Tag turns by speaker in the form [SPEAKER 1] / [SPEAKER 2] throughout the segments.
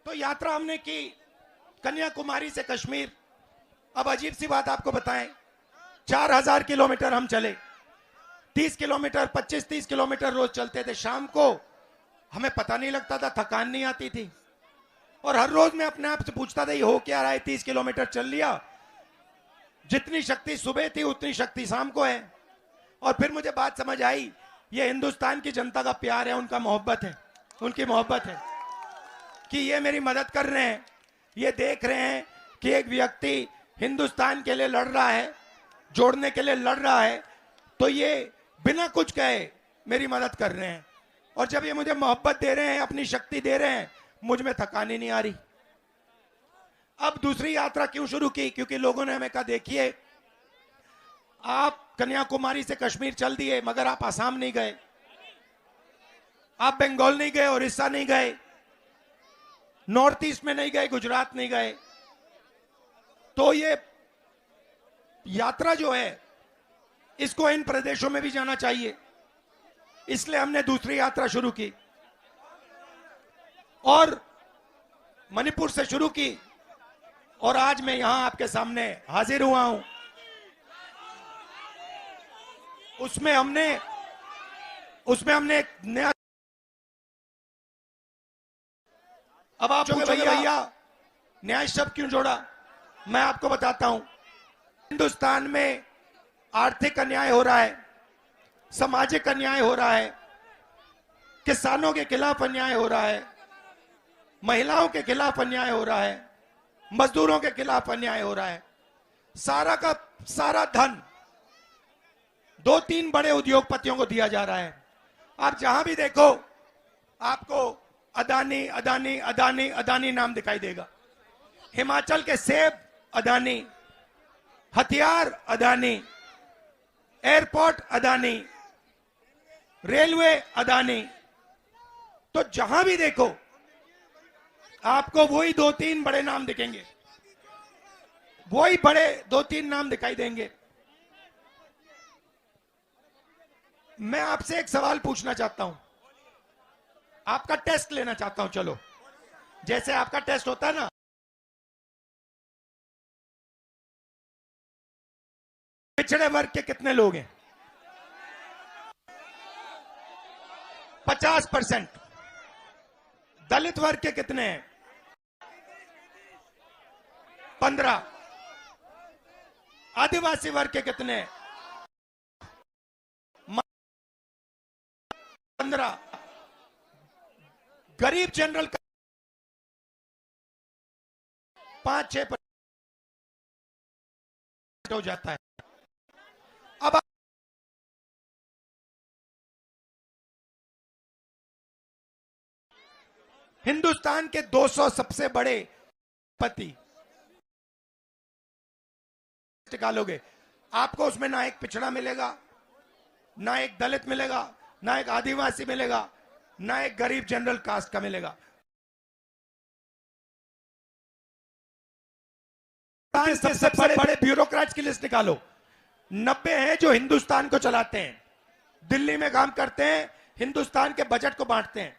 [SPEAKER 1] तो यात्रा हमने की कन्याकुमारी से कश्मीर। अब अजीब सी बात आपको बताएं, 4000 किलोमीटर हम चले, 30 किलोमीटर 25-30 किलोमीटर रोज चलते थे। शाम को हमें पता नहीं लगता था, थकान नहीं आती थी। और हर रोज मैं अपने आप से पूछता था ये हो क्या रहा है, 30 किलोमीटर चल लिया, जितनी शक्ति सुबह थी उतनी शक्ति शाम को है। और फिर मुझे बात समझ आई, ये हिंदुस्तान की जनता का प्यार है, उनका मोहब्बत है, उनकी मोहब्बत है कि ये मेरी मदद कर रहे हैं। ये देख रहे हैं कि एक व्यक्ति हिंदुस्तान के लिए लड़ रहा है, जोड़ने के लिए लड़ रहा है, तो ये बिना कुछ कहे मेरी मदद कर रहे हैं। और जब ये मुझे मोहब्बत दे रहे हैं, अपनी शक्ति दे रहे हैं, मुझ में थकान ही नहीं आ रही। अब दूसरी यात्रा क्यों शुरू की? क्योंकि लोगों ने हमें कहा देखिए आप कन्याकुमारी से कश्मीर चल दिए मगर आप आसाम नहीं गए, आप बंगाल नहीं गए, उड़ीसा नहीं गए, नॉर्थ ईस्ट में नहीं गए, गुजरात नहीं गए। तो ये यात्रा जो है इसको इन प्रदेशों में भी जाना चाहिए, इसलिए हमने दूसरी यात्रा शुरू की और मणिपुर से शुरू की। और आज मैं यहां आपके सामने हाजिर हुआ हूं। उसमें हमने एक नया, अब आप पूछोगे भैया न्याय शब्द क्यों जोड़ा? मैं आपको बताता हूं। हिंदुस्तान में आर्थिक अन्याय हो रहा है, सामाजिक अन्याय हो रहा है, किसानों के खिलाफ अन्याय हो रहा है, महिलाओं के खिलाफ अन्याय हो रहा है, मजदूरों के खिलाफ अन्याय हो रहा है। सारा का सारा धन 2-3 बड़े उद्योगपतियों को दिया जा रहा है। आप जहां भी देखो आपको अदानी अदानी अदानी अदानी नाम दिखाई देगा। हिमाचल के सेब अदानी, हथियार अदानी, एयरपोर्ट अदानी, रेलवे अदानी। तो जहां भी देखो आपको वही 2-3 बड़े नाम दिखेंगे, वही बड़े 2-3 नाम दिखाई देंगे। मैं आपसे एक सवाल पूछना चाहता हूं, आपका टेस्ट लेना चाहता हूं। चलो, जैसे आपका टेस्ट होता है ना, पिछड़े वर्ग के कितने लोग हैं? 50%। दलित वर्ग के कितने हैं? 15। आदिवासी वर्ग के कितने हैं? 15। गरीब जनरल का 5-6% हो जाता है। अब हिंदुस्तान के 200 सबसे बड़े पति निकालोगे, आपको उसमें ना एक पिछड़ा मिलेगा, ना एक दलित मिलेगा, ना एक आदिवासी मिलेगा, ना एक गरीब जनरल कास्ट का मिलेगा। सबसे बड़े ब्यूरोक्रेट्स की लिस्ट निकालो, 90 हैं जो हिंदुस्तान को चलाते हैं, दिल्ली में काम करते हैं, हिंदुस्तान के बजट को बांटते हैं।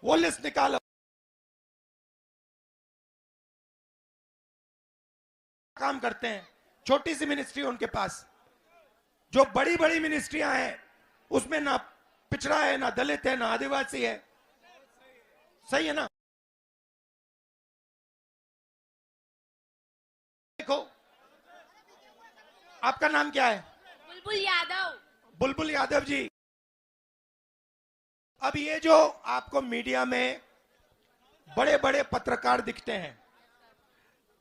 [SPEAKER 1] वो लिस्ट निकालो। काम करते हैं, छोटी सी मिनिस्ट्री उनके पास। जो बड़ी बड़ी मिनिस्ट्रियां हैं उसमें ना पिछड़ा है, ना दलित है, ना आदिवासी है। सही है ना? देखो, आपका नाम क्या है?
[SPEAKER 2] बुलबुल यादव।
[SPEAKER 1] बुलबुल यादव जी, अब ये जो आपको मीडिया में बड़े बड़े पत्रकार दिखते हैं,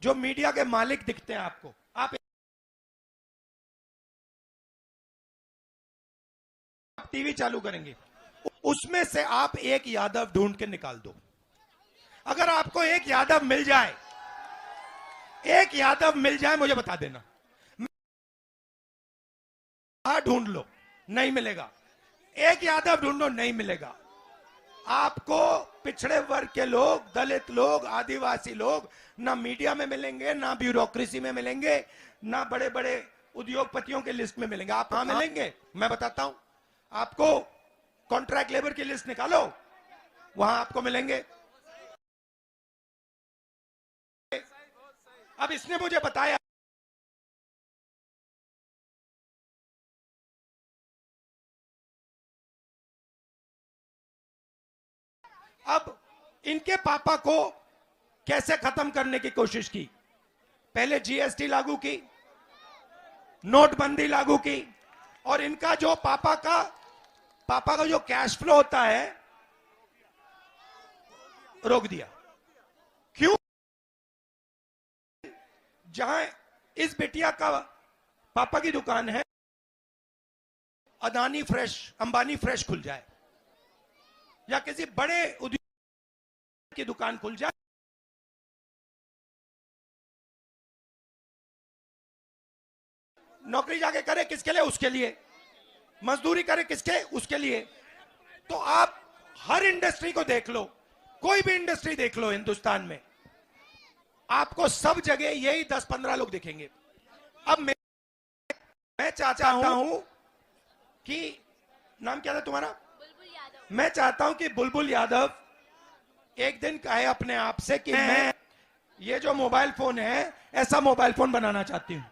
[SPEAKER 1] जो मीडिया के मालिक दिखते हैं आपको, आप टीवी चालू करेंगे, उसमें से आप एक यादव ढूंढ के निकाल दो। अगर आपको एक यादव मिल जाए, एक यादव मिल जाए, मुझे बता देना। ढूंढ लो, नहीं मिलेगा। एक यादव ढूंढो, नहीं मिलेगा। आपको पिछड़े वर्ग के लोग, दलित लोग, आदिवासी लोग ना मीडिया में मिलेंगे, ना ब्यूरोक्रेसी में मिलेंगे, ना बड़े बड़े उद्योगपतियों के लिस्ट में मिलेंगे। आप कहां मिलेंगे? मैं बताता हूं आपको। कॉन्ट्रैक्ट लेबर की लिस्ट निकालो, वहां आपको मिलेंगे। अब इसने मुझे बताया, अब इनके पापा को कैसे खत्म करने की कोशिश की। पहले जीएसटी लागू की, नोटबंदी लागू की, और इनका जो पापा का जो कैश फ्लो होता है रोक दिया। क्यों? जहां इस बिटिया का पापा की दुकान है, अदानी फ्रेश, अंबानी फ्रेश खुल जाए, या किसी बड़े उद्योग की दुकान खुल जाए, नौकरी जाके करे किसके लिए? उसके लिए। मजदूरी करे किसके? उसके लिए। तो आप हर इंडस्ट्री को देख लो, कोई भी इंडस्ट्री देख लो हिंदुस्तान में, आपको सब जगह यही 10-15 लोग दिखेंगे। अब मैं चाहता हूं कि, नाम क्या था तुम्हारा? बुलबुल यादव। मैं चाहता हूं कि बुलबुल यादव एक दिन कहे अपने आप से कि मैं ये जो मोबाइल फोन है ऐसा मोबाइल फोन बनाना चाहती हूं,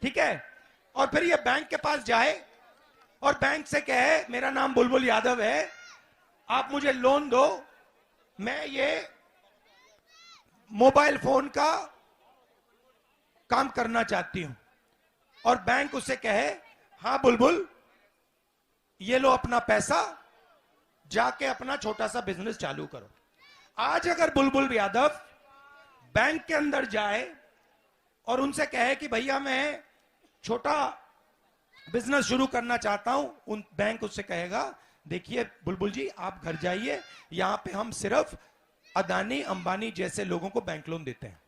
[SPEAKER 1] ठीक है? और फिर ये बैंक के पास जाए और बैंक से कहे मेरा नाम बुलबुल यादव है, आप मुझे लोन दो, मैं ये मोबाइल फोन का काम करना चाहती हूं। और बैंक उसे कहे हां बुलबुल, ये लो अपना पैसा, जाके अपना छोटा सा बिजनेस चालू करो। आज अगर बुलबुल यादव बैंक के अंदर जाए और उनसे कहे कि भैया मैं छोटा बिजनेस शुरू करना चाहता हूं, उन बैंक उससे कहेगा देखिए बुलबुल जी, आप घर जाइए, यहां पे हम सिर्फ अदानी अंबानी जैसे लोगों को बैंक लोन देते हैं।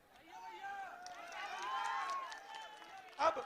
[SPEAKER 1] अब